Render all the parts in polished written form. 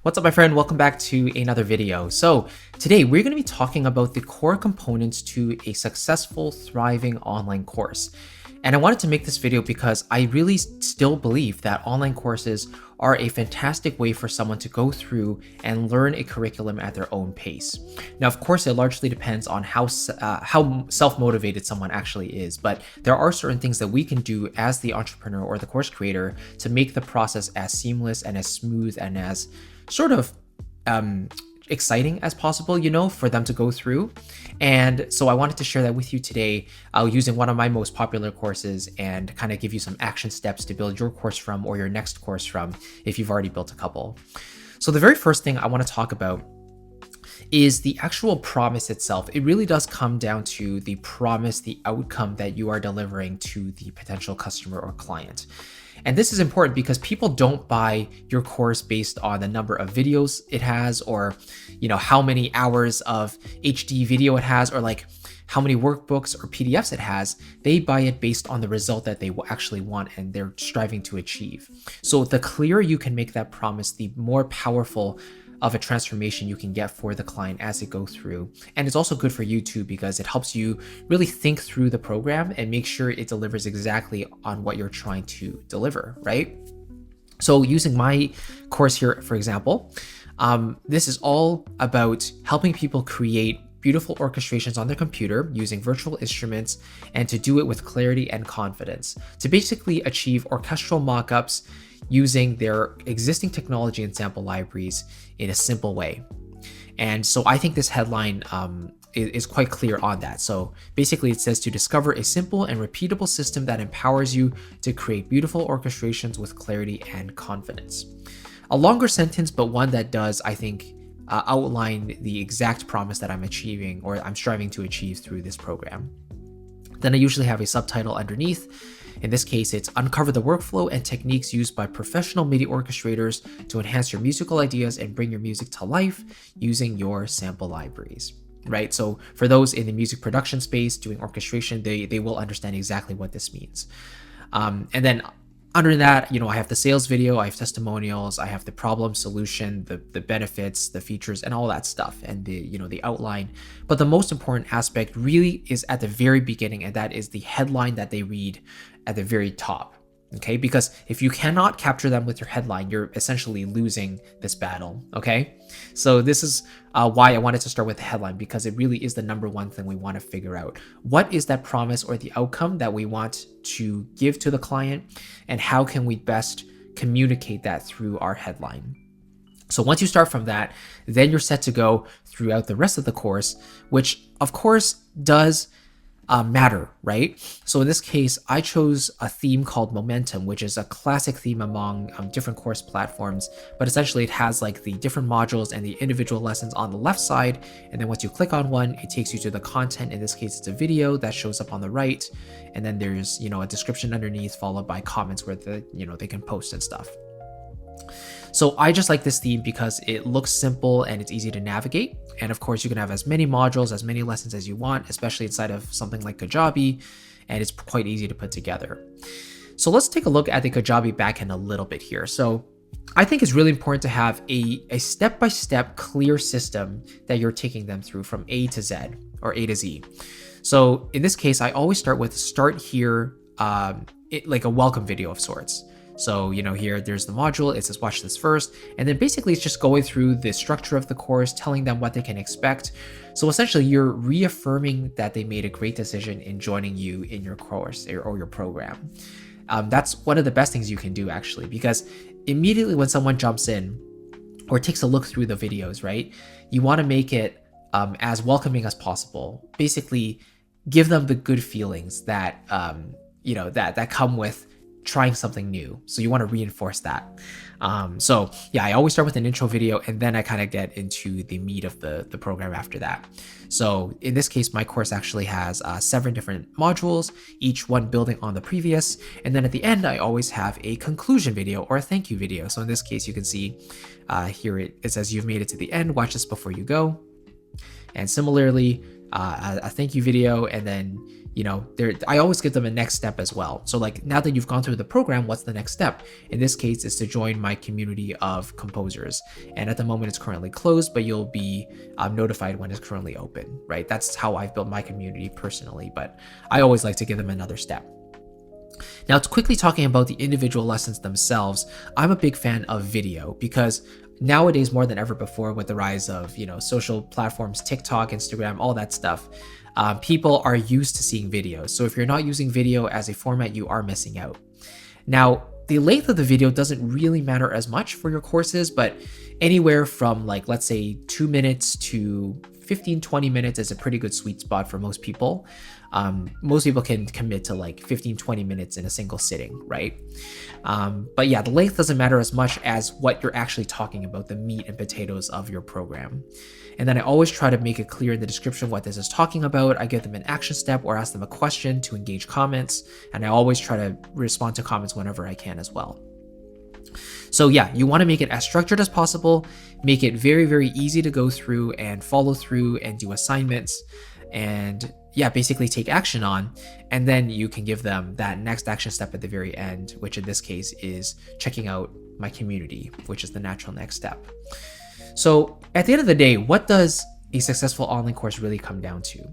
What's up, my friend? Welcome back to another video. So today we're going to be talking about the core components to a successful, thriving online course. And I wanted to make this video because I really still believe that online courses are a fantastic way for someone to go through and learn a curriculum at their own pace. Now, of course, it largely depends on how self-motivated someone actually is, but there are certain things that we can do as the entrepreneur or the course creator to make the process as seamless and as smooth and as sort of exciting as possible, for them to go through. And so I wanted to share that with you today using one of my most popular courses and kind of give you some action steps to build your course from or your next course from if you've already built a couple. So the very first thing I want to talk about is the actual promise itself. It really does come down to the promise, the outcome that you are delivering to the potential customer or client. And this is important because people don't buy your course based on the number of videos it has or, how many hours of HD video it has or like how many workbooks or PDFs it has. They buy it based on the result that they will actually want and they're striving to achieve. So the clearer you can make that promise, the more powerful of a transformation you can get for the client as they go through. And it's also good for you too, because it helps you really think through the program and make sure it delivers exactly on what you're trying to deliver, right? So using my course here, for example, this is all about helping people create beautiful orchestrations on their computer using virtual instruments and to do it with clarity and confidence to basically achieve orchestral mockups using their existing technology and sample libraries in a simple way. And so I think this headline is quite clear on that. So basically it says to discover a simple and repeatable system that empowers you to create beautiful orchestrations with clarity and confidence. A longer sentence, but one that does, I think, outline the exact promise that I'm achieving or I'm striving to achieve through this program. Then I usually have a subtitle underneath. In this case, it's uncover the workflow and techniques used by professional MIDI orchestrators to enhance your musical ideas and bring your music to life using your sample libraries, right? So for those in the music production space doing orchestration, they will understand exactly what this means. And then under that, I have the sales video, I have testimonials, I have the problem solution, the benefits, the features, and all that stuff, and the outline. But the most important aspect really is at the very beginning, and that is the headline that they read at the very top. Okay, because if you cannot capture them with your headline, you're essentially losing this battle. Okay, so this is why I wanted to start with the headline, because it really is the number one thing we want to figure out. What is that promise or the outcome that we want to give to the client, and how can we best communicate that through our headline? So once you start from that, then you're set to go throughout the rest of the course, which of course does matter, right? So in this case, I chose a theme called Momentum, which is a classic theme among different course platforms, but essentially it has like the different modules and the individual lessons on the left side. And then once you click on one, it takes you to the content. In this case, it's a video that shows up on the right. And then there's, a description underneath followed by comments where they can post and stuff. So I just like this theme because it looks simple and it's easy to navigate. And of course, you can have as many modules, as many lessons as you want, especially inside of something like Kajabi, and it's quite easy to put together. So let's take a look at the Kajabi backend a little bit here. So I think it's really important to have a step-by-step clear system that you're taking them through from A to Z or A to Z. So in this case, I always start with start here, like a welcome video of sorts. So, here, there's the module, it says watch this first, and then basically it's just going through the structure of the course, telling them what they can expect. So essentially you're reaffirming that they made a great decision in joining you in your course or your program. That's one of the best things you can do actually, because immediately when someone jumps in or takes a look through the videos, right, you want to make it as welcoming as possible. Basically give them the good feelings that, that come with trying something new. So you want to reinforce that. So yeah, I always start with an intro video and then I kind of get into the meat of the program after that. So in this case, my course actually has 7 different modules, each one building on the previous. And then at the end, I always have a conclusion video or a thank you video. So in this case, you can see here it says you've made it to the end, watch this before you go. And similarly, a thank you video, and then I always give them a next step as well. So like, now that you've gone through the program, what's the next step? In this case, is to join my community of composers. And at the moment it's currently closed, but you'll be notified when it's currently open, right? That's how I've built my community personally, but I always like to give them another step. Now, it's quickly talking about the individual lessons themselves. I'm a big fan of video because nowadays, more than ever before, with the rise of, social platforms, TikTok, Instagram, all that stuff, people are used to seeing videos. So if you're not using video as a format, you are missing out. Now, the length of the video doesn't really matter as much for your courses, but anywhere from like, let's say 2 minutes to 15-20 minutes is a pretty good sweet spot for most people. Most people can commit to like 15-20 minutes in a single sitting, right? But yeah, the length doesn't matter as much as what you're actually talking about, the meat and potatoes of your program. And then I always try to make it clear in the description what this is talking about. I give them an action step or ask them a question to engage comments. And I always try to respond to comments whenever I can as well. So yeah, you want to make it as structured as possible, make it very, very easy to go through and follow through and do assignments and basically take action on. And then you can give them that next action step at the very end, which in this case is checking out my community, which is the natural next step. So at the end of the day, what does a successful online course really come down to?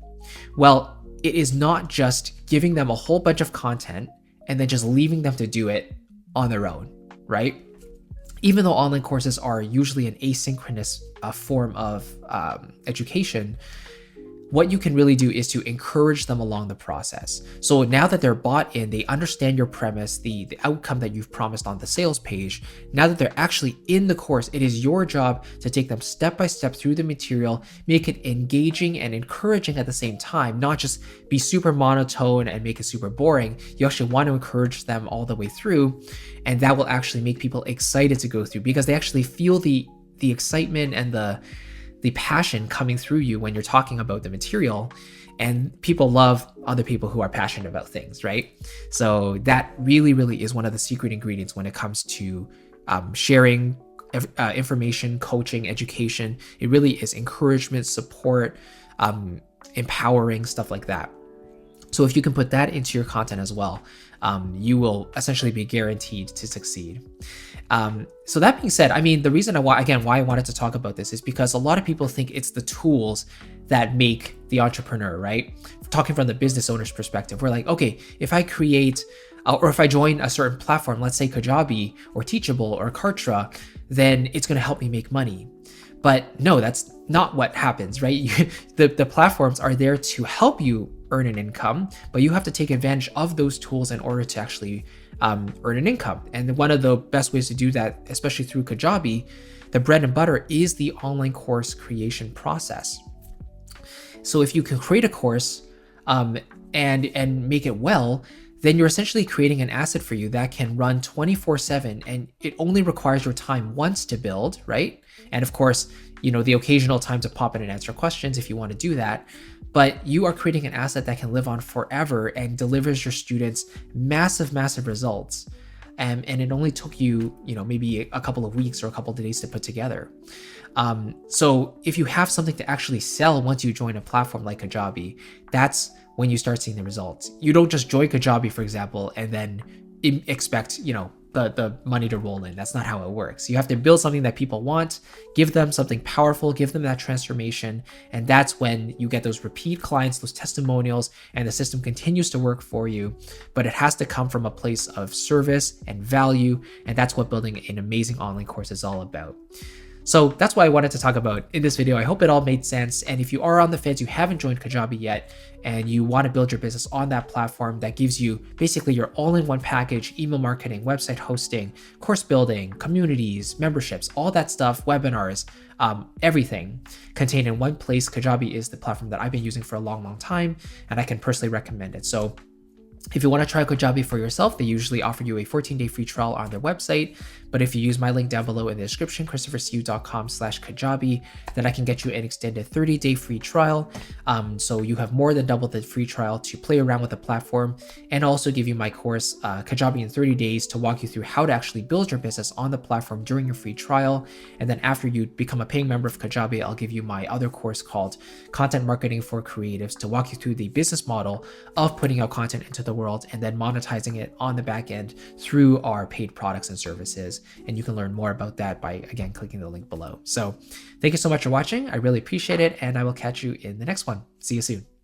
Well, it is not just giving them a whole bunch of content and then just leaving them to do it on their own, right? Even though online courses are usually an asynchronous form of education, what you can really do is to encourage them along the process. So now that they're bought in, they understand your premise, the outcome that you've promised on the sales page. Now that they're actually in the course, it is your job to take them step by step through the material, make it engaging and encouraging at the same time, not just be super monotone and make it super boring. You actually want to encourage them all the way through, and that will actually make people excited to go through because they actually feel the excitement and the passion coming through you when you're talking about the material. And people love other people who are passionate about things, right? So that really, really is one of the secret ingredients when it comes to sharing information, coaching, education. It really is encouragement, support, empowering, stuff like that. So if you can put that into your content as well, you will essentially be guaranteed to succeed. So that being said, I mean, the reason why I wanted to talk about this is because a lot of people think it's the tools that make the entrepreneur, right? Talking from the business owner's perspective, we're like, okay, if I create or if I join a certain platform, let's say Kajabi or Teachable or Kartra, then it's going to help me make money. But no, that's not what happens, right? The platforms are there to help you earn an income, but you have to take advantage of those tools in order to actually earn an income. And one of the best ways to do that, especially through Kajabi, the bread and butter is the online course creation process. So if you can create a course and make it well, then you're essentially creating an asset for you that can run 24/7, and it only requires your time once to build, right? And of course, the occasional time to pop in and answer questions if you want to do that. But you are creating an asset that can live on forever and delivers your students massive, massive results. And it only took you, maybe a couple of weeks or a couple of days to put together. So if you have something to actually sell once you join a platform like Kajabi, that's when you start seeing the results. You don't just join Kajabi, for example, and then expect, the money to roll in. That's not how it works. You have to build something that people want, give them something powerful, give them that transformation. And that's when you get those repeat clients, those testimonials, and the system continues to work for you. But it has to come from a place of service and value. And that's what building an amazing online course is all about. So that's what I wanted to talk about in this video. I hope it all made sense. And if you are on the fence, you haven't joined Kajabi yet, and you want to build your business on that platform that gives you basically your all-in-one package, email marketing, website hosting, course building, communities, memberships, all that stuff, webinars, everything contained in one place, Kajabi is the platform that I've been using for a long, long time, and I can personally recommend it. So If you want to try Kajabi for yourself, they usually offer you a 14-day free trial on their website. But if you use my link down below in the description, christophersiu.com/Kajabi, then I can get you an extended 30-day free trial. So you have more than double the free trial to play around with the platform, and also give you my course, Kajabi in 30 days, to walk you through how to actually build your business on the platform during your free trial. And then after you become a paying member of Kajabi, I'll give you my other course called Content Marketing for Creatives to walk you through the business model of putting out content into the world and then monetizing it on the back end through our paid products and services. And you can learn more about that by, again, clicking the link below. So thank you so much for watching. I really appreciate it, and I will catch you in the next one. See you soon.